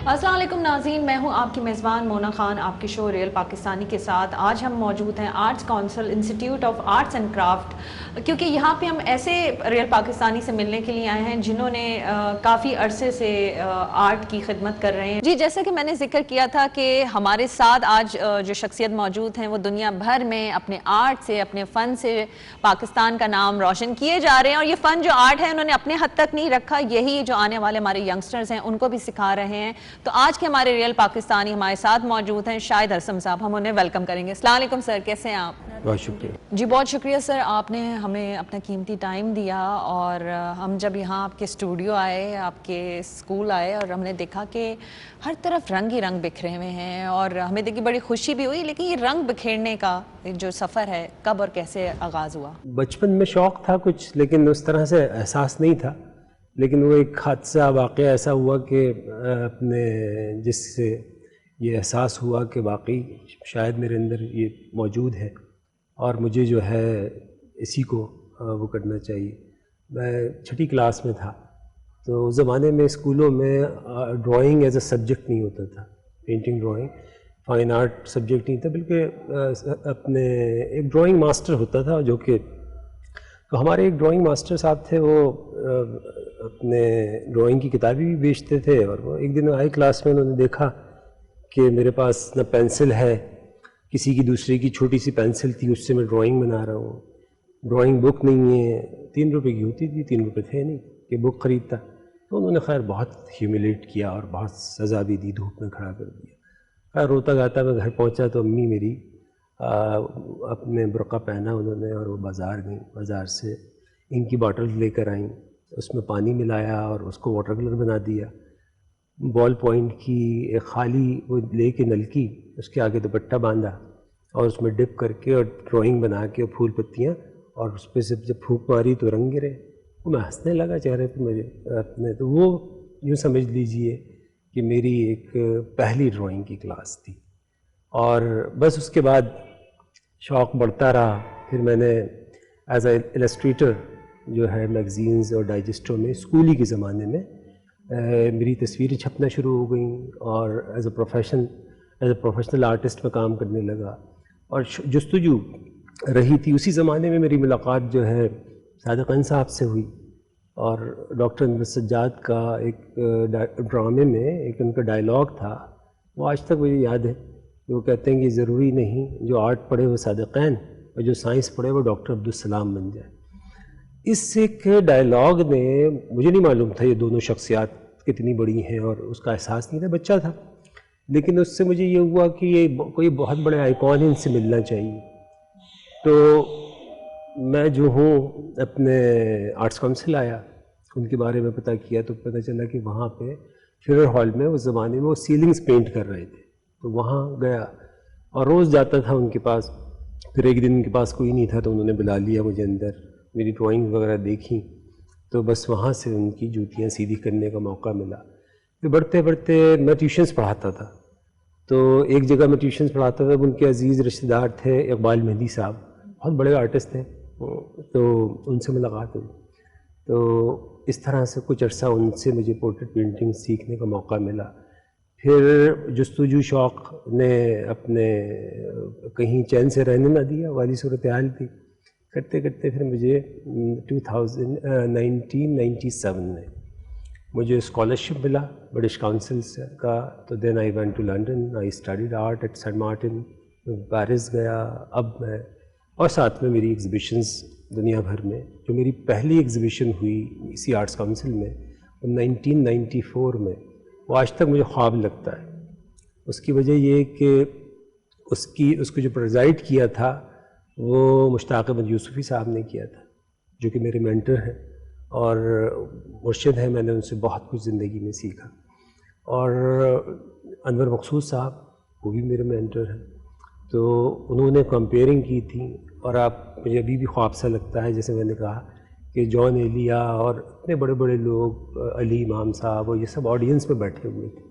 السلام علیکم ناظرین، میں ہوں آپ کی میزبان مونا خان، آپ کے شو ریئل پاکستانی کے ساتھ۔ آج ہم موجود ہیں arts council institute of arts and craft, کیونکہ یہاں پہ ہم ایسے ریئل پاکستانی سے ملنے کے لیے آئے ہیں جنہوں نے کافی عرصے سے آرٹ کی خدمت کر رہے ہیں۔ جی، جیسا کہ میں نے ذکر کیا تھا کہ ہمارے ساتھ آج جو شخصیت موجود ہیں وہ دنیا بھر میں اپنے آرٹ سے، اپنے فن سے پاکستان کا نام روشن کیے جا رہے ہیں، اور یہ فن جو آرٹ ہے انہوں نے اپنے حد تک نہیں رکھا، یہی جو آنے والے ہمارے ینگسٹرز ہیں ان کو بھی سکھا رہے ہیں۔ تو آج کے ہمارے ریئل پاکستانی ہمارے ساتھ موجود ہیں شاہد ارسم صاحب، ہم انہیں ویلکم کریں گے۔ السلام علیکم سر، کیسے ہیں آپ؟ بہت شکریہ جی بہت شکریہ سر، آپ نے ہمیں اپنا قیمتی ٹائم دیا، اور ہم جب یہاں آپ کے اسٹوڈیو آئے، آپ کے اسکول آئے، اور ہم نے دیکھا کہ ہر طرف رنگ ہی رنگ بکھرے ہوئے ہیں، اور ہمیں دیکھی بڑی خوشی بھی ہوئی۔ لیکن یہ رنگ بکھیرنے کا جو سفر ہے کب اور کیسے آغاز ہوا؟ بچپن میں شوق تھا کچھ، لیکن اس طرح سے احساس نہیں تھا۔ لیکن وہ ایک حادثہ واقعہ ایسا ہوا کہ اپنے جس سے یہ احساس ہوا کہ واقعی شاید میرے اندر یہ موجود ہے اور مجھے جو ہے اسی کو وہ کرنا چاہیے۔ میں چھٹی کلاس میں تھا، تو اس زمانے میں اسکولوں میں ڈرائنگ ایز اے سبجیکٹ نہیں ہوتا تھا، painting drawing fine art subject نہیں تھا، بلکہ اپنے ایک ڈرائنگ ماسٹر ہوتا تھا جو کہ تو ہمارے ایک ڈرائنگ ماسٹر صاحب تھے، وہ اپنے ڈرائنگ کی کتابیں بھی بیچتے تھے، اور وہ ایک دن آئی کلاس میں انہوں نے دیکھا کہ میرے پاس نہ پینسل ہے، کسی کی دوسرے کی چھوٹی سی پینسل تھی، اس سے میں ڈرائنگ بنا رہا ہوں، ڈرائنگ بک نہیں ہے، 3 روپے کی ہوتی تھی، 3 روپے تھے نہیں کہ بک خریدتا۔ تو انہوں نے خیر بہت ہیوملیٹ کیا اور بہت سزا بھی دی، دھوپ میں کھڑا کر دیا۔ خیر روتا گاتا میں گھر پہنچا تو امی میری اپنے برقع پہنا انہوں نے، اور وہ بازار گئیں، بازار سے انک کی باٹل لے کر آئیں، اس میں پانی ملایا اور اس کو واٹر کلر بنا دیا۔ بال پوائنٹ کی ایک خالی وہ لے کے نلکی، اس کے آگے دوپٹہ باندھا اور اس میں ڈپ کر کے اور ڈرائنگ بنا کے پھول پتیاں، اور اس پہ سے جب پھونک ماری تو رنگ گرے۔ میں ہنسنے لگا چہرے پہ میرے اپنے، تو وہ یوں سمجھ لیجئے کہ میری ایک پہلی ڈرائنگ کی کلاس تھی، اور بس اس کے بعد شوق بڑھتا رہا۔ پھر میں نے ایز اے السٹریٹر جو ہے میگزینز اور ڈائجسٹوں میں اسکولی کے زمانے میں میری تصویریں چھپنا شروع ہو گئیں، اور ایز اے پروفیشنل آرٹسٹ میں کام کرنے لگا، اور جستجو رہی تھی۔ اسی زمانے میں میری ملاقات جو ہے صادقین صاحب سے ہوئی، اور ڈاکٹر انور سجاد کا ایک ڈرامے میں ایک ان کا ڈائلاگ تھا، وہ آج تک مجھے یاد ہے، وہ کہتے ہیں کہ ضروری نہیں جو آرٹ پڑھے وہ صادقین، اور جو سائنس پڑھے وہ ڈاکٹر عبدالسلام بن جائے۔ اس ایک ڈائلاگ نے، مجھے نہیں معلوم تھا یہ دونوں شخصیات کتنی بڑی ہیں، اور اس کا احساس نہیں تھا، بچہ تھا، لیکن اس سے مجھے یہ ہوا کہ یہ کوئی بہت بڑے آئیکن ان سے ملنا چاہیے۔ تو میں جو ہوں اپنے آرٹس کونسل آیا، ان کے بارے میں پتہ کیا، تو پتہ چلا کہ وہاں پہ فیئر ہال میں اس زمانے میں وہ سیلنگز پینٹ کر رہے تھے، تو وہاں گیا اور روز جاتا تھا ان کے پاس۔ پھر ایک دن ان کے پاس کوئی نہیں تھا تو انہوں نے بلا لیا مجھے اندر، میری ڈرائنگ وغیرہ دیکھی، تو بس وہاں سے ان کی جوتیاں سیدھی کرنے کا موقع ملا۔ پھر بڑھتے بڑھتے میں ٹیوشنز پڑھاتا تھا، تو ایک جگہ میں ٹیوشنز پڑھاتا تھا، ان کے عزیز رشتہ دار تھے اقبال مہدی صاحب، بہت بڑے آرٹسٹ تھے، تو ان سے ملاقات ہوئی، تو اس طرح سے کچھ عرصہ ان سے مجھے پورٹریٹ پینٹنگ سیکھنے کا موقع ملا۔ پھر جستجو شوق نے اپنے کہیں چین سے رہنے نہ دیا، والی صورتحال تھی، کرتے کرتے پھر مجھے 1997 میں مجھے اسکالرشپ ملا برٹش کاؤنسل کا، تو then I went to London, I studied art at Saint Martin, Paris گیا، اب میں، اور ساتھ میں میری ایگزیبیشنز دنیا بھر میں۔ جو میری پہلی ایگزیبیشن ہوئی اسی آرٹس کاؤنسل میں 1994 میں، وہ آج تک مجھے خواب لگتا ہے۔ اس کی وجہ یہ کہ اس کو جو پریزائڈ کیا تھا وہ مشتاق احمد یوسفی صاحب نے کیا تھا، جو کہ میرے مینٹر ہیں اور مرشد ہیں، میں نے ان سے بہت کچھ زندگی میں سیکھا۔ اور انور مقصود صاحب، وہ بھی میرے مینٹر ہیں، تو انہوں نے کمپیئرنگ کی تھی، اور مجھے ابھی بھی خواب سا لگتا ہے، جیسے میں نے کہا کہ جان ایلیا اور اتنے بڑے بڑے لوگ، علی امام صاحب، اور یہ سب آڈینس میں بیٹھے ہوئے تھے۔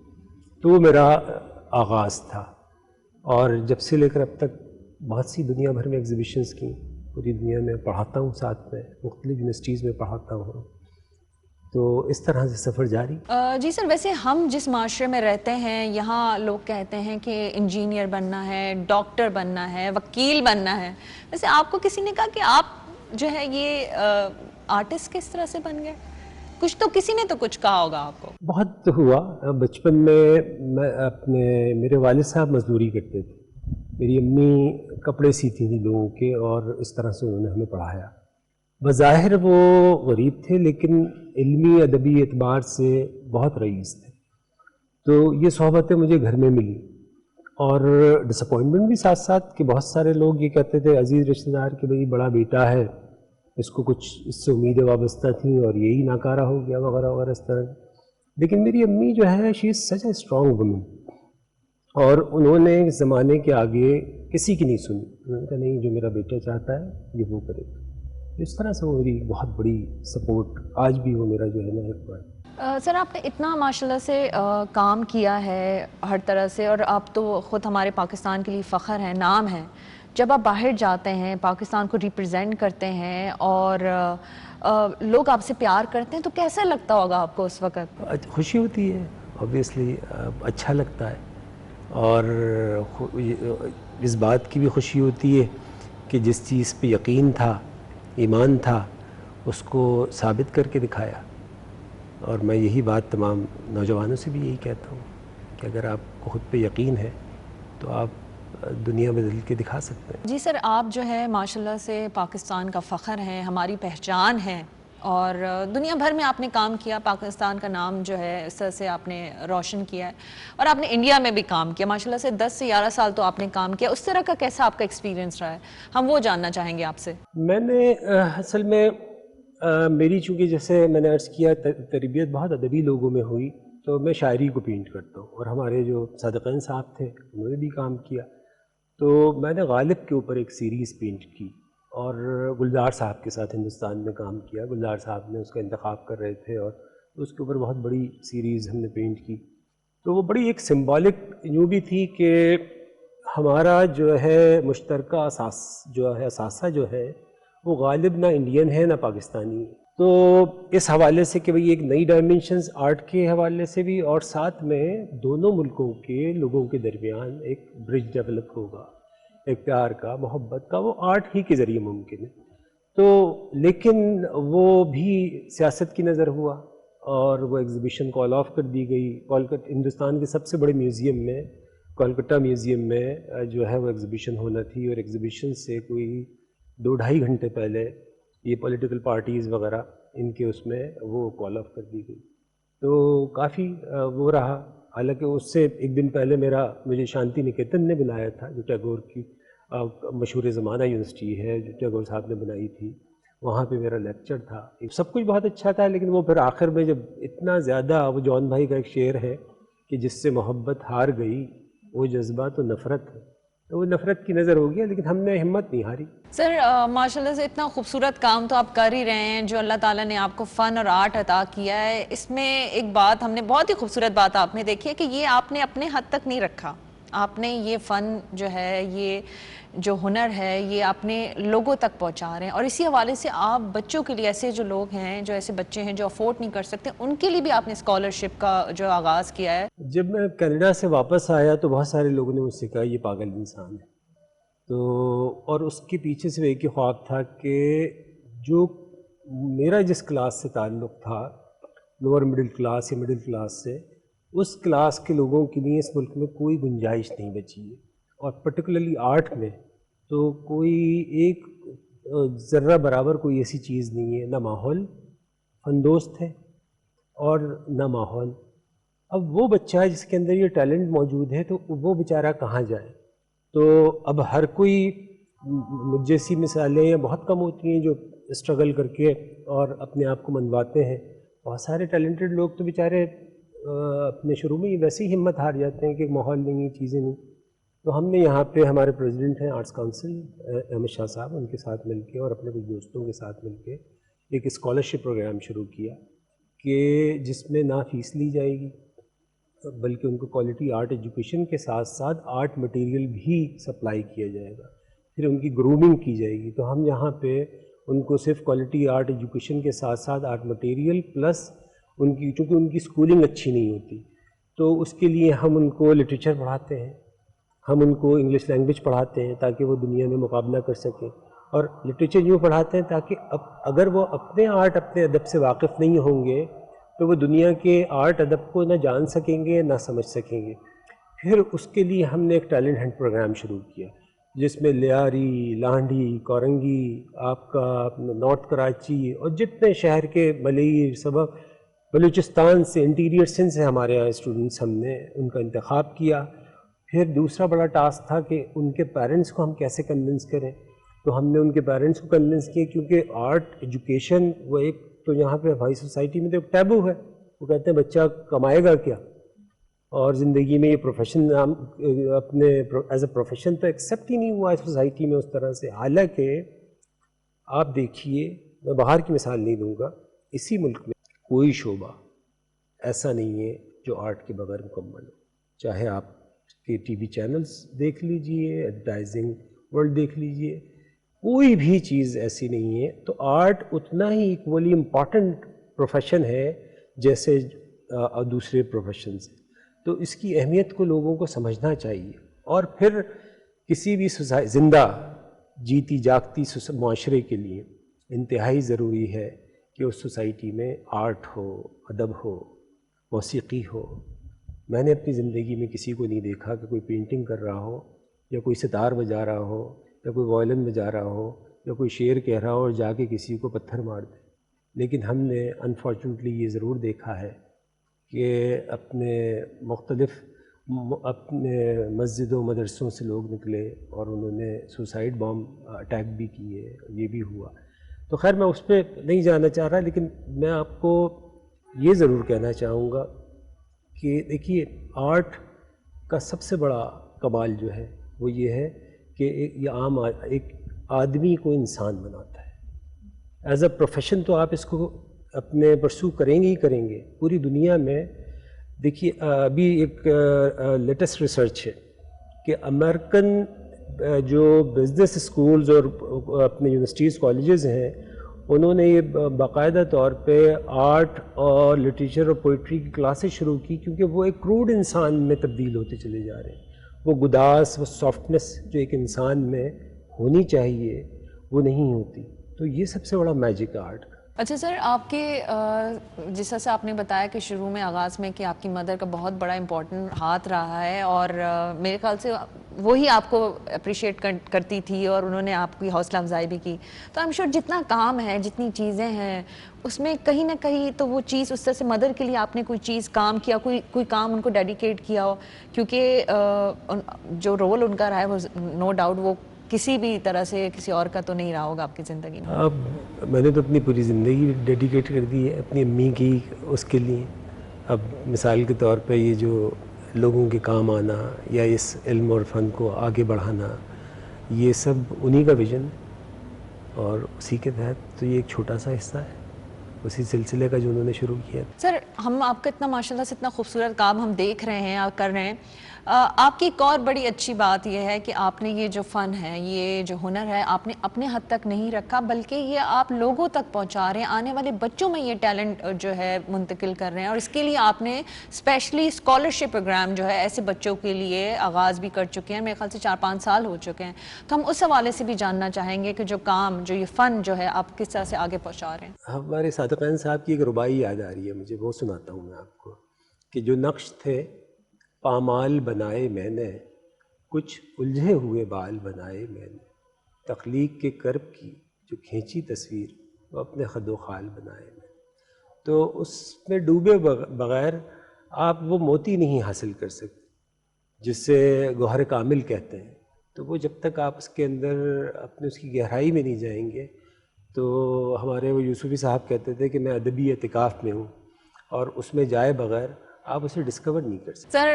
تو وہ میرا آغاز تھا، اور جب سے لے کر اب تک بہت سی دنیا بھر میں ایگزیبیشنز کی، پوری دنیا میں پڑھاتا ہوں، ساتھ میں مختلف یونیورسٹیز میں پڑھاتا ہوں۔ تو اس طرح سے سفر جاری. جی سر، ویسے ہم جس معاشرے میں رہتے ہیں یہاں لوگ کہتے ہیں کہ انجینئر بننا ہے، ڈاکٹر بننا ہے، وکیل بننا ہے. ویسے آپ کو کسی نے کہا کہ آپ جو ہے یہ آرٹسٹ کس طرح سے بن گئے؟ کچھ تو کسی نے تو کچھ کہا ہوگا آپ کو. بہت ہوا. بچپن میں میرے والد صاحب مزدوری کرتے تھے. میری امی کپڑے سیتی تھیں لوگوں کے، اور اس طرح سے انہوں نے ہمیں پڑھایا. بظاہر وہ غریب تھے لیکن علمی ادبی اعتبار سے بہت رئیس تھے. تو یہ صحبتیں مجھے گھر میں ملی، اور ڈس اپوائنٹمنٹ بھی ساتھ ساتھ کہ بہت سارے لوگ یہ کہتے تھے عزیز رشتہ دار کہ بھئی بڑا بیٹا ہے، اس کو کچھ اس سے امیدیں وابستہ تھیں اور یہی ناکارہ ہو گیا وغیرہ وغیرہ اس طرح. لیکن میری امی جو ہے شی از سچ اے اسٹرانگ وومن، اور انہوں نے زمانے کے آگے کسی کی نہیں سنی. انہوں نے کہا نہیں، جو میرا بیٹا چاہتا ہے یہ وہ کرے. اس طرح سے وہ میری بہت بڑی سپورٹ آج بھی وہ میرا جو ہے نا ایک بار. سر آپ نے اتنا ماشاءاللہ سے کام کیا ہے ہر طرح سے، اور آپ تو خود ہمارے پاکستان کے لیے فخر ہیں، نام ہے. جب آپ باہر جاتے ہیں، پاکستان کو ریپرزینٹ کرتے ہیں، اور لوگ آپ سے پیار کرتے ہیں، تو کیسا لگتا ہوگا آپ کو اس وقت؟ خوشی ہوتی ہے اوبویسلی، اچھا لگتا ہے. اور اس بات کی بھی خوشی ہوتی ہے کہ جس چیز پہ یقین تھا، ایمان تھا، اس کو ثابت کر کے دکھایا. اور میں یہی بات تمام نوجوانوں سے بھی یہی کہتا ہوں کہ اگر آپ کو خود پہ یقین ہے تو آپ دنیا بدل کے دکھا سکتے ہیں. جی سر، آپ جو ہے ماشاءاللہ سے پاکستان کا فخر ہیں، ہماری پہچان ہے، اور دنیا بھر میں آپ نے کام کیا. پاکستان کا نام جو ہے اس طرح سے آپ نے روشن کیا ہے، اور آپ نے انڈیا میں بھی کام کیا ماشاءاللہ سے. 10 سے 11 سال تو آپ نے کام کیا. اس طرح کا کیسا آپ کا ایکسپیرینس رہا ہے؟ ہم وہ جاننا چاہیں گے آپ سے. میں نے اصل میں میری چونکہ جیسے میں نے عرض کیا تربیت بہت ادبی لوگوں میں ہوئی، تو میں شاعری کو پینٹ کرتا ہوں. اور ہمارے جو صادقین صاحب تھے انہوں نے بھی کام کیا. تو میں نے غالب کے اوپر ایک سیریز پینٹ کی، اور گلزار صاحب کے ساتھ ہندوستان میں کام کیا. گلزار صاحب نے اس کا انتخاب کر رہے تھے، اور اس کے اوپر بہت بڑی سیریز ہم نے پینٹ کی. تو وہ بڑی ایک سمبولک یوں بھی تھی کہ ہمارا جو ہے مشترکہ اثاثہ جو ہے وہ غالب نہ انڈین ہے نہ پاکستانی ہے. تو اس حوالے سے کہ بھئی ایک نئی ڈائمنشنز آرٹ کے حوالے سے بھی، اور ساتھ میں دونوں ملکوں کے لوگوں کے درمیان ایک برج ڈیولپ ہوگا، ایک پیار کا، محبت کا، وہ آرٹ ہی کے ذریعے ممکن ہے. تو لیکن وہ بھی سیاست کی نظر ہوا، اور وہ ایگزیبیشن کال آف کر دی گئی. ہندوستان کے سب سے بڑے میوزیم میں، کولکتہ میوزیم میں جو ہے وہ ایگزیبیشن ہونا تھی، اور ایگزیبیشن سے کوئی 2-2.5 گھنٹے پہلے یہ پولیٹیکل پارٹیز وغیرہ ان کے اس میں وہ کال آف کر دی گئی. تو کافی وہ رہا. حالانکہ اس سے ایک دن پہلے مجھے شانتی نکیتن نے بلایا تھا، جو ٹیگور کی مشہور زمانہ یونیورسٹی ہے جو ٹیگور صاحب نے بنائی تھی. وہاں پہ میرا لیکچر تھا. سب کچھ بہت اچھا تھا، لیکن وہ پھر آخر میں جب اتنا زیادہ، وہ جون بھائی کا ایک شعر ہے کہ جس سے محبت ہار گئی وہ جذبہ تو نفرت ہے، تو وہ نفرت کی نظر ہو گیا. لیکن ہم نے ہمت نہیں ہاری. سر ماشاءاللہ سے اتنا خوبصورت کام تو آپ کر ہی رہے ہیں جو اللہ تعالیٰ نے آپ کو فن اور آرٹ عطا کیا ہے. اس میں ایک بات ہم نے بہت ہی خوبصورت بات آپ نے دیکھی ہے کہ یہ آپ نے اپنے حد تک نہیں رکھا. آپ نے یہ فن جو ہے، یہ جو ہنر ہے، یہ آپ نے لوگوں تک پہنچا رہے ہیں. اور اسی حوالے سے آپ بچوں کے لیے، ایسے جو لوگ ہیں، جو ایسے بچے ہیں جو افورڈ نہیں کر سکتے، ان کے لیے بھی آپ نے اسکالرشپ کا جو آغاز کیا ہے. جب میں کینیڈا سے واپس آیا تو بہت سارے لوگوں نے مجھ سے کہا یہ پاگل انسان ہے. تو اور اس کے پیچھے سے ایک ہی خواب تھا کہ جو میرا جس کلاس سے تعلق تھا، لوور مڈل کلاس یا مڈل کلاس سے، اس کلاس کے لوگوں کے لیے اس ملک میں کوئی گنجائش نہیں بچی ہے. اور پرٹیکولرلی آرٹ میں تو کوئی ایک ذرہ برابر کوئی ایسی چیز نہیں ہے. نہ ماحول فن دوست ہے اور نہ ماحول. اب وہ بچہ جس کے اندر یہ ٹیلنٹ موجود ہے تو وہ بیچارہ کہاں جائے؟ تو اب ہر کوئی، مجھ جیسی مثالیں بہت کم ہوتی ہیں جو اسٹرگل کر کے اور اپنے آپ کو منواتے ہیں. بہت سارے ٹیلنٹڈ لوگ تو بیچارے اپنے شروع میں ہی ویسے ہی ہمت ہار جاتے ہیں کہ ماحول نہیں، چیزیں نہیں. تو ہم نے یہاں پہ ہمارے پریزیڈنٹ ہیں آرٹس کونسل احمد شاہ صاحب، ان کے ساتھ مل کے اور اپنے کچھ دوستوں کے ساتھ مل کے ایک اسکالرشپ پروگرام شروع کیا کہ جس میں نہ فیس لی جائے گی، بلکہ ان کو کوالٹی آرٹ ایجوکیشن کے ساتھ ساتھ آرٹ مٹیریل بھی سپلائی کیا جائے گا. پھر ان کی گرومنگ کی جائے گی. تو ہم یہاں پہ ان کو صرف کوالٹی آرٹ ایجوکیشن کے ساتھ ساتھ آرٹ مٹیریل پلس ان کی چونکہ ان کی اسکولنگ اچھی نہیں ہوتی، تو اس کے لیے ہم ان کو لٹریچر پڑھاتے ہیں، ہم ان کو انگلش لینگویج پڑھاتے ہیں تاکہ وہ دنیا میں مقابلہ کر سکیں، اور لٹریچر یوں پڑھاتے ہیں تاکہ اگر وہ اپنے آرٹ اپنے ادب سے واقف نہیں ہوں گے تو وہ دنیا کے آرٹ ادب کو نہ جان سکیں گے نہ سمجھ سکیں گے۔ پھر اس کے لیے ہم نے ایک ٹیلنٹ ہنٹ پروگرام شروع کیا جس میں لیاری، لانڈھی، کورنگی، آپ کا نارتھ کراچی اور جتنے شہر کے ملیر، سبب بلوچستان سے، انٹیریئر سندھ سے ہمارے یہاں اسٹوڈنٹس ہم نے ان کا انتخاب کیا۔ پھر دوسرا بڑا ٹاسک تھا کہ ان کے پیرنٹس کو ہم کیسے کنونس کریں، تو ہم نے ان کے پیرنٹس کو کنونس کیا، کیونکہ آرٹ ایجوکیشن وہ ایک تو یہاں پہ ہماری سوسائٹی میں تو ایک ٹیبو ہے، وہ کہتے ہیں بچہ کمائے گا کیا، اور زندگی میں یہ پروفیشن اپنے ایز اے پروفیشن تو ایکسیپٹ ہی نہیں ہوا ہے سوسائٹی میں اس طرح سے۔ حالانکہ آپ دیکھیے، میں باہر کی مثال نہیں دوں گا، اسی ملک میں کوئی شعبہ ایسا نہیں ہے جو آرٹ کے بغیر مکمل ہو، چاہے آپ کے ٹی وی چینلز دیکھ لیجئے، ایڈورٹائزنگ ورلڈ دیکھ لیجئے، کوئی بھی چیز ایسی نہیں ہے۔ تو آرٹ اتنا ہی ایکولی امپورٹنٹ پروفیشن ہے جیسے دوسرے پروفیشنز، تو اس کی اہمیت کو لوگوں کو سمجھنا چاہیے۔ اور پھر کسی بھی زندہ جیتی جاگتی معاشرے کے لیے انتہائی ضروری ہے کہ اس سوسائٹی میں آرٹ ہو، ادب ہو، موسیقی ہو۔ میں نے اپنی زندگی میں کسی کو نہیں دیکھا کہ کوئی پینٹنگ کر رہا ہو یا کوئی ستار بجا رہا ہو یا کوئی وائلن بجا رہا ہو یا کوئی شعر کہہ رہا ہو اور جا کے کسی کو پتھر مار دے۔ لیکن ہم نے انفارچونیٹلی یہ ضرور دیکھا ہے کہ اپنے مختلف اپنے مسجدوں مدرسوں سے لوگ نکلے اور انہوں نے سوسائڈ بام اٹیک بھی کیے، یہ بھی ہوا۔ تو خیر میں اس پہ نہیں جانا چاہ رہا، لیکن میں آپ کو یہ ضرور کہنا چاہوں گا کہ دیکھیے آرٹ کا سب سے بڑا کمال جو ہے وہ یہ ہے کہ یہ عام ایک آدمی کو انسان بناتا ہے۔ ایز اے پروفیشن تو آپ اس کو اپنے پرسو کریں گے ہی کریں گے۔ پوری دنیا میں دیکھیے ابھی ایک لیٹسٹ ریسرچ ہے کہ امریکن جو بزنس اسکولز اور اپنے یونیورسٹیز کالجز ہیں، انہوں نے یہ باقاعدہ طور پہ آرٹ اور لٹریچر اور پوئٹری کی کلاسز شروع کی، کیونکہ وہ ایک کروڈ انسان میں تبدیل ہوتے چلے جا رہے ہیں۔ وہ گداس، وہ سافٹنس جو ایک انسان میں ہونی چاہیے وہ نہیں ہوتی۔ تو یہ سب سے بڑا میجک ہے آرٹ کا۔ اچھا سر، آپ کے جس طرح سے آپ نے بتایا کہ شروع میں آغاز میں کہ آپ کی مدر کا بہت بڑا امپورٹنٹ ہاتھ رہا ہے، اور میرے خیال سے وہی آپ کو اپریشیٹ کرتی تھی اور انہوں نے آپ کی حوصلہ افزائی بھی کی، تو آئی ایم شیور جتنا کام ہے، جتنی چیزیں ہیں، اس میں کہیں نہ کہیں تو وہ چیز اس طرح سے مدر کے لیے آپ نے کوئی چیز کام کیا، کوئی کام ان کو ڈیڈیکیٹ کیا ہو، کیونکہ جو رول ان کا رہا ہے وہ نو ڈاؤٹ وہ کسی بھی طرح سے کسی اور کا تو نہیں رہا ہوگا آپ کی زندگی میں۔ اب میں نے تو اپنی پوری زندگی ڈیڈیکیٹ کر دی ہے اپنی امی کی اس کے لیے۔ اب مثال کے طور پہ یہ جو لوگوں کے کام آنا یا اس علم اور فن کو آگے بڑھانا، یہ سب انہی کا ویژن ہے، اور اسی کے تحت تو یہ ایک چھوٹا سا حصہ ہے اسی سلسلے کا جو انہوں نے شروع کیا۔ سر ہم آپ کا اتنا ماشاءاللہ سے اتنا خوبصورت کام ہم دیکھ رہے ہیں اور کر رہے ہیں، آپ کی ایک اور بڑی اچھی بات یہ ہے کہ آپ نے یہ جو فن ہے، یہ جو ہنر ہے، آپ نے اپنے حد تک نہیں رکھا، بلکہ یہ آپ لوگوں تک پہنچا رہے ہیں، آنے والے بچوں میں یہ ٹیلنٹ جو ہے منتقل کر رہے ہیں، اور اس کے لیے آپ نے اسپیشلی اسکالرشپ پروگرام جو ہے ایسے بچوں کے لیے آغاز بھی کر چکے ہیں، میرے خیال سے 4-5 سال ہو چکے ہیں۔ تو ہم اس حوالے سے بھی جاننا چاہیں گے کہ جو کام، جو یہ فن جو ہے آپ کس طرح سے آگے پہنچا رہے ہیں۔ ہمارے صادقین صاحب کی ایک ربائی یاد آ رہی ہے مجھے، وہ سناتا ہوں میں آپ کو، کہ جو نقش تھے پامال بنائے میں نے، کچھ الجھے ہوئے بال بنائے میں نے، تخلیق کے کرب کی جو کھینچی تصویر وہ اپنے خد و خال بنائے میں۔ تو اس میں ڈوبے بغیر آپ وہ موتی نہیں حاصل کر سکتے جس سے گوہر کامل کہتے ہیں۔ تو وہ جب تک آپ اس کے اندر اپنے اس کی گہرائی میں نہیں جائیں گے، تو ہمارے وہ یوسفی صاحب کہتے تھے کہ میں ادبی اعتکاف میں ہوں، اور اس میں جائے بغیر آپ اسے ڈسکور نہیں کر سکتے۔ سر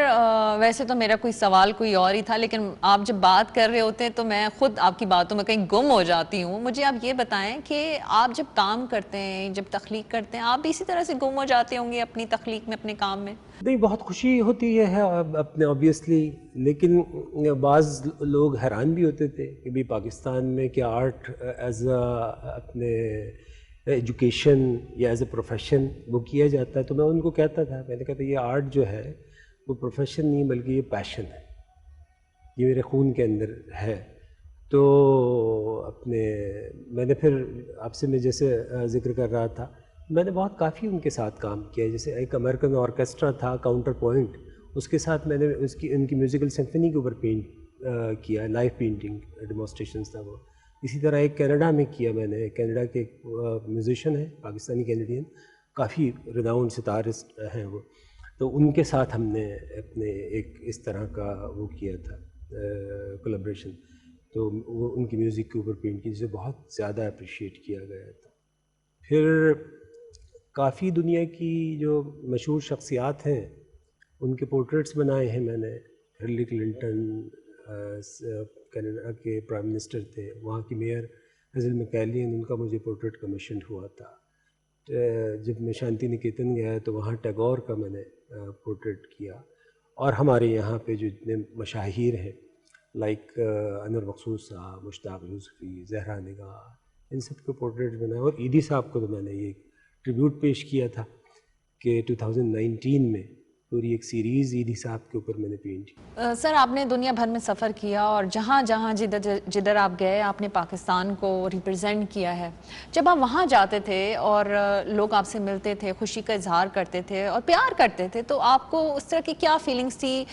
ویسے تو میرا کوئی سوال کوئی اور ہی تھا، لیکن آپ جب بات کر رہے ہوتے ہیں تو میں خود آپ کی باتوں میں کہیں گم ہو جاتی ہوں۔ مجھے آپ یہ بتائیں کہ آپ جب کام کرتے ہیں، جب تخلیق کرتے ہیں، آپ بھی اسی طرح سے گم ہو جاتے ہوں گے اپنی تخلیق میں، اپنے کام میں؟ نہیں، بہت خوشی ہوتی ہے اپنے آبویسلی، لیکن بعض لوگ حیران بھی ہوتے تھے کہ بھی پاکستان میں کیا آرٹ ایز اے اپنے ایجوکیشن یا ایز اے پروفیشن وہ کیا جاتا ہے. تو میں ان کو کہتا تھا, میں نے کہا تھا یہ آرٹ جو ہے وہ پروفیشن نہیں بلکہ یہ پیشن ہے, یہ میرے خون کے اندر ہے. تو میں نے پھر آپ سے میں جیسے ذکر کر رہا تھا, میں نے بہت کافی ان کے ساتھ کام کیا. جیسے ایک امریکن آرکیسٹرا تھا کاؤنٹر پوائنٹ, اس کے ساتھ میں نے ان کی میوزیکل سمفنی کے اوپر پینٹ کیا, لائیو پینٹنگ ڈیمونسٹریشنس تھا وہ. اسی طرح ایک کینیڈا میں کیا میں نے, کینیڈا کے ایک میوزیشین ہیں پاکستانی کینیڈین, کافی رناؤنڈ ستارسٹ ہیں وہ. تو ان کے ساتھ ہم نے اپنے ایک اس طرح کا وہ کیا تھا کولیبریشن. تو وہ ان کی میوزک کے اوپر پینٹ کی, جسے بہت زیادہ اپریشیٹ کیا گیا تھا. پھر کافی دنیا کی جو مشہور شخصیات ہیں ان کے پورٹریٹس بنائے ہیں میں نے. ہلری کلنٹن کینیڈا کے پرائم منسٹر تھے, وہاں کی میئر ہیزل میکیلین, ان کا مجھے پورٹریٹ کمیشن ہوا تھا. جب میں شانتی نکیتن گیا تو وہاں ٹیگور کا میں نے پورٹریٹ کیا. اور ہمارے یہاں پہ جو اتنے مشاہیر ہیں لائک انور مقصود صاحب, مشتاق یوسفی, زہرا نگار, ان سب کے پورٹریٹ بنائے. اور ایدھی صاحب کو تو میں نے یہ ٹریبیوٹ پیش کیا تھا کہ 2019 میں پوری ایک سیریز ایدھی صاحب کے اوپر میں نے پینٹ کی. سر آپ نے دنیا بھر میں سفر کیا اور جہاں جہاں جدھر آپ گئے آپ نے پاکستان کو ریپرزینٹ کیا ہے. جب آپ وہاں جاتے تھے اور لوگ آپ سے ملتے تھے, خوشی کا اظہار کرتے تھے اور پیار کرتے تھے, تو آپ کو اس طرح کی کیا فیلنگس تھی,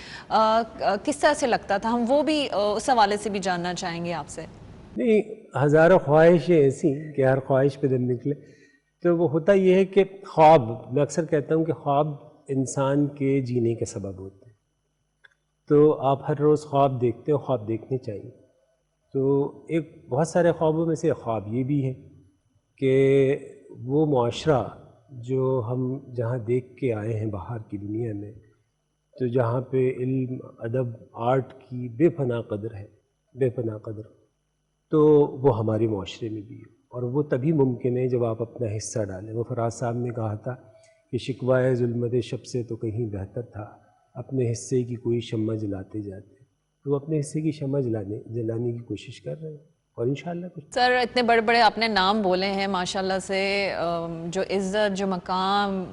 کس طرح سے لگتا تھا؟ ہم وہ بھی اس حوالے سے بھی جاننا چاہیں گے آپ سے. نہیں, ہزاروں خواہشیں ایسی کہ ہر خواہش پہ دم نکلے. تو وہ ہوتا یہ ہے کہ خواب, میں اکثر کہتا ہوں کہ خواب انسان کے جینے کے سبب ہوتے ہیں. تو آپ ہر روز خواب دیکھتے ہو, خواب دیکھنے چاہیے. تو ایک بہت سارے خوابوں میں سے خواب یہ بھی ہے کہ وہ معاشرہ جو ہم جہاں دیکھ کے آئے ہیں باہر کی دنیا میں, تو جہاں پہ علم, ادب, آرٹ کی بے پناہ قدر ہے, بے پناہ قدر, تو وہ ہمارے معاشرے میں بھی ہے. اور وہ تبھی ممکن ہے جب آپ اپنا حصہ ڈالیں. وہ فراز صاحب نے کہا تھا کہ شکوائے ظلمت شب سے تو کہیں بہتر تھا اپنے حصے کی کوئی شمع جلاتے جاتے. تو وہ اپنے حصے کی شمع جلانے کی کوشش کر رہے ہیں, اور انشاءاللہ کچھ. سر اتنے بڑے بڑے آپ نے نام بولے ہیں ماشاءاللہ سے, جو عزت, جو مقام,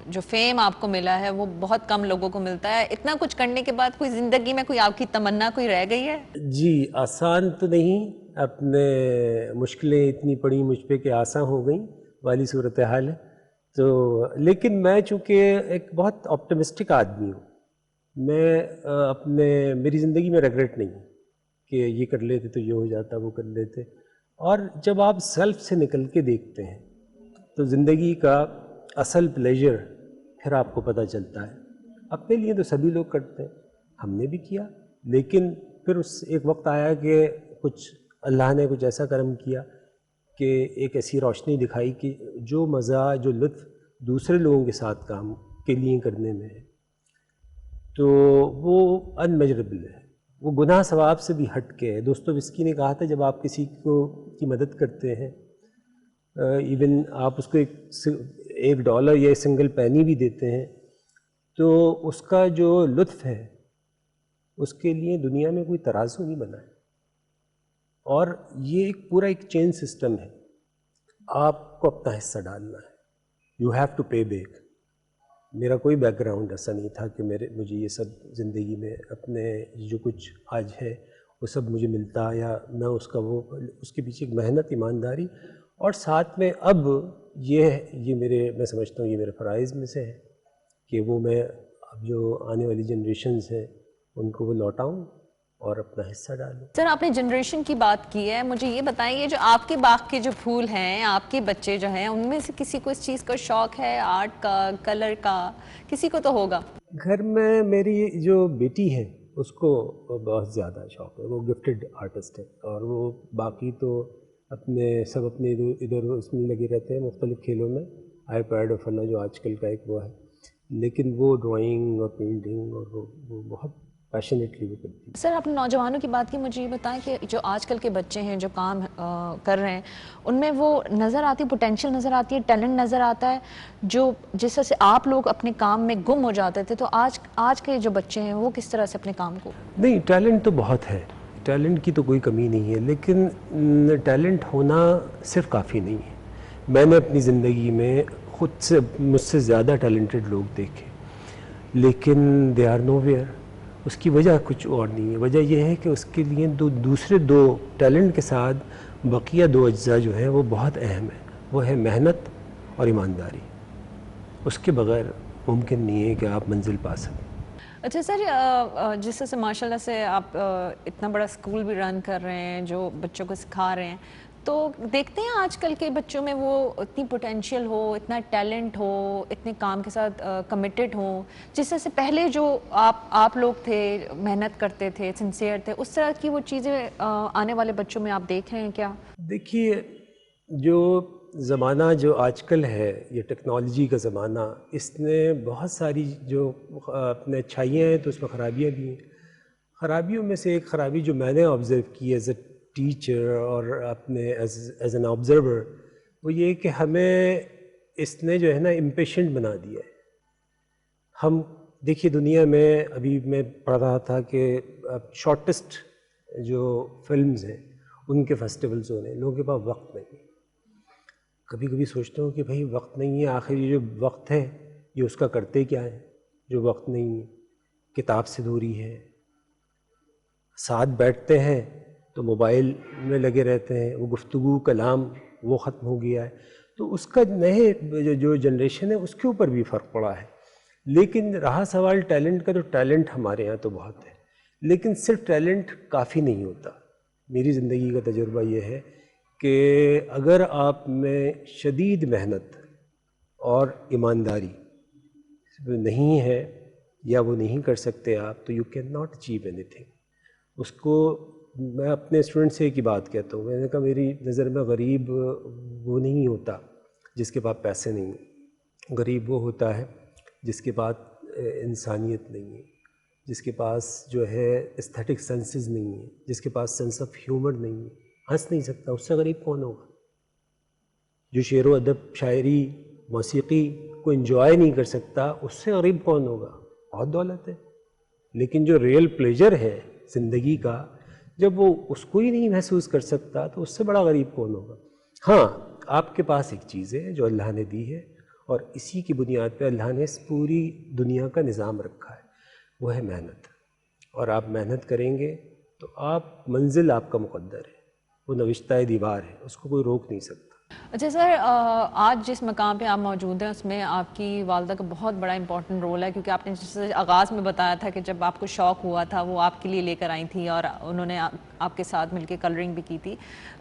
جو فیم آپ کو ملا ہے وہ بہت کم لوگوں کو ملتا ہے. اتنا کچھ کرنے کے بعد کوئی زندگی میں کوئی آپ کی تمنا کوئی رہ گئی ہے؟ جی, آسان تو نہیں, اپنے مشکلیں اتنی پڑی مجھ پہ کہ آسان ہو گئیں والی صورتحال ہے. تو لیکن میں چونکہ ایک بہت آپٹمسٹک آدمی ہوں, میں میری زندگی میں ریگریٹ نہیں کہ یہ کر لیتے تو یہ ہو جاتا, وہ کر لیتے. اور جب آپ سیلف سے نکل کے دیکھتے ہیں تو زندگی کا اصل پلیجر پھر آپ کو پتہ چلتا ہے. اپنے لیے تو سبھی لوگ کرتے ہیں, ہم نے بھی کیا, لیکن پھر اس ایک وقت آیا کہ کچھ اللہ نے کچھ ایسا کرم کیا کہ ایک ایسی روشنی دکھائی کہ جو مزہ, جو لطف دوسرے لوگوں کے ساتھ کام کے لیے کرنے میں ہے تو وہ انمیجریبل ہے, وہ گناہ ثواب سے بھی ہٹ کے ہے. دوستویسکی نے کہا تھا جب آپ کسی کی مدد کرتے ہیں, ایون آپ اس کو $1 یا سنگل پینی بھی دیتے ہیں, تو اس کا جو لطف ہے اس کے لیے دنیا میں کوئی ترازو نہیں بنا ہے. اور یہ ایک پورا ایک چین سسٹم ہے, آپ کو اپنا حصہ ڈالنا ہے. You have to pay back. میرا کوئی بیک گراؤنڈ ایسا نہیں تھا کہ مجھے یہ سب زندگی میں اپنے جو کچھ آج ہے وہ سب مجھے ملتا, یا میں اس کے پیچھے ایک محنت, ایمانداری, اور ساتھ میں اب یہ میں سمجھتا ہوں یہ میرے فرائض میں سے ہے کہ وہ میں اب جو آنے والی جنریشنز ہیں ان کو وہ لوٹاؤں اور اپنا حصہ ڈالوں. سر آپ نے جنریشن کی بات کی ہے, مجھے یہ بتائیں یہ جو آپ کے باغ کے جو پھول ہیں, آپ کے بچے جو ہیں, ان میں سے کسی کو اس چیز کا شوق ہے, آرٹ کا, کلر کا؟ کسی کو تو ہوگا. گھر میں میری جو بیٹی ہے اس کو بہت زیادہ شوق ہے, وہ گفٹڈ آرٹسٹ ہے, اور وہ باقی تو سب اپنے ادھر اس میں لگے رہتے ہیں مختلف کھیلوں میں, آئی پیڈ اور فلاں جو آج کل کا ایک وہ ہے. لیکن وہ ڈرائنگ اور پینٹنگ اور وہ بہت پیشنیٹلی وہ کرتی ہے. سر آپ نے نوجوانوں کی بات کی, مجھے یہ بتائیں کہ جو آج کل کے بچے ہیں جو کام کر رہے ہیں ان میں وہ نظر آتی, پوٹینشیل نظر آتی ہے, ٹیلنٹ نظر آتا ہے, جو جس طرح سے آپ لوگ اپنے کام میں گم ہو جاتے تھے, تو آج کے جو بچے ہیں وہ کس طرح سے اپنے کام کو؟ نہیں, ٹیلنٹ تو بہت ہے, ٹیلنٹ کی تو کوئی کمی نہیں ہے, لیکن ٹیلنٹ ہونا صرف کافی نہیں ہے. میں نے اپنی زندگی میں خود سے مجھ سے زیادہ ٹیلنٹڈ لوگ دیکھے، لیکن دے آر نو ویئر. اس کی وجہ کچھ اور نہیں ہے، وجہ یہ ہے کہ اس کے لیے دوسرے دو ٹیلنٹ کے ساتھ بقیہ دو اجزاء جو ہیں وہ بہت اہم ہیں. وہ ہے محنت اور ایمانداری. اس کے بغیر ممکن نہیں ہے کہ آپ منزل پا سکیں. اچھا سر، جس طرح سے ماشاء اللہ سے آپ اتنا بڑا اسکول بھی رن کر رہے ہیں جو بچوں کو سکھا رہے ہیں، تو دیکھتے ہیں آج کل کے بچوں میں وہ اتنی پوٹینشیل ہو، اتنا ٹیلنٹ ہو، اتنے کام کے ساتھ کمیٹڈ ہوں، جس طرح سے پہلے جو آپ لوگ تھے محنت کرتے تھے، سنسیئر تھے، اس طرح کی وہ چیزیں آنے والے بچوں میں آپ دیکھ رہے ہیں کیا؟ دیکھیے، جو زمانہ جو آج کل ہے، یہ ٹیکنالوجی کا زمانہ، اس نے بہت ساری جو اپنے اچھائیاں ہیں تو اس میں خرابیاں بھی ہیں. خرابیوں میں سے ایک خرابی جو میں نے آبزرو کی ایز اے ٹیچر اور اپنے ایز این آبزرور، وہ یہ کہ ہمیں اس نے جو ہے نا امپیشنٹ بنا دیا ہے. ہم دیکھیے دنیا میں ابھی میں پڑھ رہا تھا کہ شارٹسٹ جو فلمز ہیں ان کے فیسٹیولز ہو رہے ہیں، لوگوں کے پاس وقت نہیں. کبھی کبھی سوچتا ہوں کہ بھائی وقت نہیں ہے، آخر یہ جو وقت ہے یہ اس کا کرتے کیا ہے جو وقت نہیں ہے؟ کتاب سے دوری ہے، ساتھ بیٹھتے ہیں تو موبائل میں لگے رہتے ہیں، وہ گفتگو کلام وہ ختم ہو گیا ہے. تو اس کا نئے جو جنریشن ہے اس کے اوپر بھی فرق پڑا ہے. لیکن رہا سوال ٹیلنٹ کا، تو ٹیلنٹ ہمارے ہاں تو بہت ہے، لیکن صرف ٹیلنٹ کافی نہیں ہوتا. میری زندگی کا تجربہ یہ ہے کہ اگر آپ میں شدید محنت اور ایمانداری نہیں ہے یا وہ نہیں کر سکتے آپ، so you can not achieve anything. اس کو میں اپنے اسٹوڈنٹ سے ایک ہی بات کہتا ہوں، میں نے کہا میری نظر میں غریب وہ نہیں ہوتا جس کے پاس پیسے نہیں ہیں. غریب وہ ہوتا ہے جس کے پاس انسانیت نہیں ہے، جس کے پاس جو ہے استھیٹک سینسز نہیں ہے، جس کے پاس سینس آف ہیومر نہیں ہے. ہنس نہیں سکتا، اس سے غریب کون ہوگا؟ جو شعر و ادب، شاعری، موسیقی کو انجوائے نہیں کر سکتا، اس سے غریب کون ہوگا؟ بہت دولت ہے. لیکن جو ریئل پلیجر ہے زندگی کا، جب وہ اس کو ہی نہیں محسوس کر سکتا تو اس سے بڑا غریب کون ہوگا؟ ہاں، آپ کے پاس ایک چیز ہے جو اللہ نے دی ہے، اور اسی کی بنیاد پہ اللہ نے اس پوری دنیا کا نظام رکھا ہے، وہ ہے محنت. اور آپ محنت کریں گے تو آپ منزل آپ کا مقدر ہے، وہ نوشتہ دیوار ہے، اس کو کوئی روک نہیں سکتا. اچھا سر، آج جس مقام پہ آپ موجود ہیں اس میں آپ کی والدہ کا بہت بڑا امپورٹنٹ رول ہے، کیونکہ آپ نے جس آغاز میں بتایا تھا کہ جب آپ کو شوق ہوا تھا وہ آپ کے لیے لے کر آئی تھی اور انہوں نے آپ کے ساتھ مل کے کلرنگ بھی کی تھی.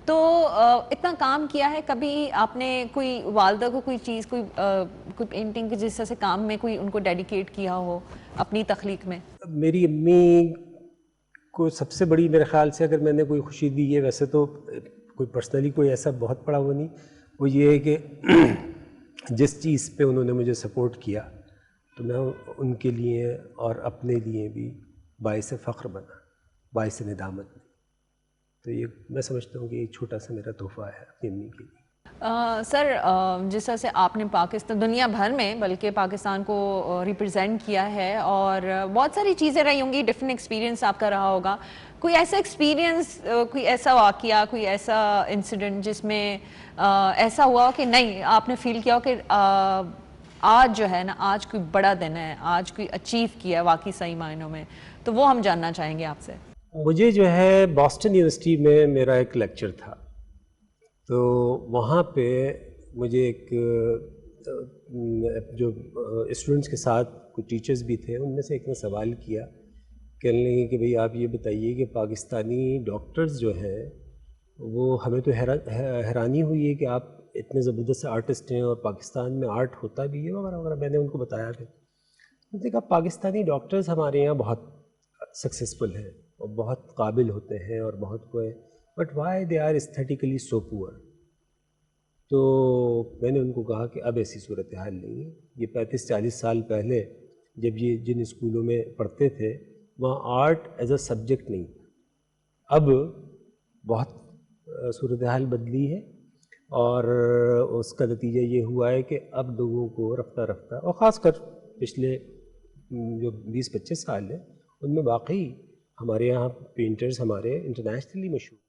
تو اتنا کام کیا ہے، کبھی آپ نے کوئی والدہ کو کوئی چیز، کوئی پینٹنگ کی جس طرح سے کام میں کوئی ان کو ڈیڈیکیٹ کیا ہو اپنی تخلیق میں؟ میری امی کو سب سے بڑی میرے خیال سے اگر میں نے کوئی خوشی دی ہے، ویسے تو کوئی پرسنلی کوئی ایسا بہت بڑا وہ نہیں، وہ یہ ہے کہ جس چیز پہ انہوں نے مجھے سپورٹ کیا تو میں ان کے لیے اور اپنے لیے بھی باعث فخر بنا، باعث ندامت نہیں. تو یہ میں سمجھتا ہوں کہ ایک چھوٹا سا میرا تحفہ ہے اپنی امی کے لیے. سر، جس طرح سے آپ نے پاکستان، دنیا بھر میں بلکہ پاکستان کو ریپرزینٹ کیا ہے اور بہت ساری چیزیں رہی ہوں گی، ڈفرینٹ ایکسپیرینس آپ کا رہا ہوگا. کوئی ایسا ایکسپیرینس، کوئی ایسا واقعہ، کوئی ایسا انسیڈنٹ جس میں ایسا ہوا کہ نہیں آپ نے فیل کیا ہو کہ آج جو ہے نا، آج کوئی بڑا دن ہے، آج کوئی اچیو کیا ہے واقعی صحیح معنوں میں، تو وہ ہم جاننا چاہیں گے آپ سے. مجھے جو ہے باسٹن یونیورسٹی میں میرا ایک لیکچر تھا، تو وہاں پہ مجھے ایک جو اسٹوڈنٹس کے ساتھ کچھ ٹیچرز بھی تھے، ان میں سے ایک نے سوال کیا، کہنے لگے کہ بھئی آپ یہ بتائیے کہ پاکستانی ڈاکٹرز جو ہیں وہ، ہمیں تو حیرانی ہوئی ہے کہ آپ اتنے زبردست آرٹسٹ ہیں اور پاکستان میں آرٹ ہوتا بھی ہے وغیرہ وغیرہ. میں نے ان کو بتایا کہ دیکھا پاکستانی ڈاکٹرز ہمارے یہاں بہت سکسیزفل ہیں اور بہت قابل ہوتے ہیں اور بہت کوئی، but why they are aesthetically so poor. تو میں نے ان کو کہا کہ اب ایسی صورتحال نہیں ہے. یہ 35-40 سال پہلے جب یہ جن اسکولوں میں پڑھتے تھے وہاں آرٹ ایز اے سبجیکٹ نہیں تھا. اب بہت صورتحال بدلی ہے اور اس کا نتیجہ یہ ہوا ہے کہ اب لوگوں کو رفتہ رفتہ، اور خاص کر پچھلے جو 20-25 سال ہیں ان میں واقعی ہمارے یہاں پینٹرز ہمارے انٹرنیشنلی مشہور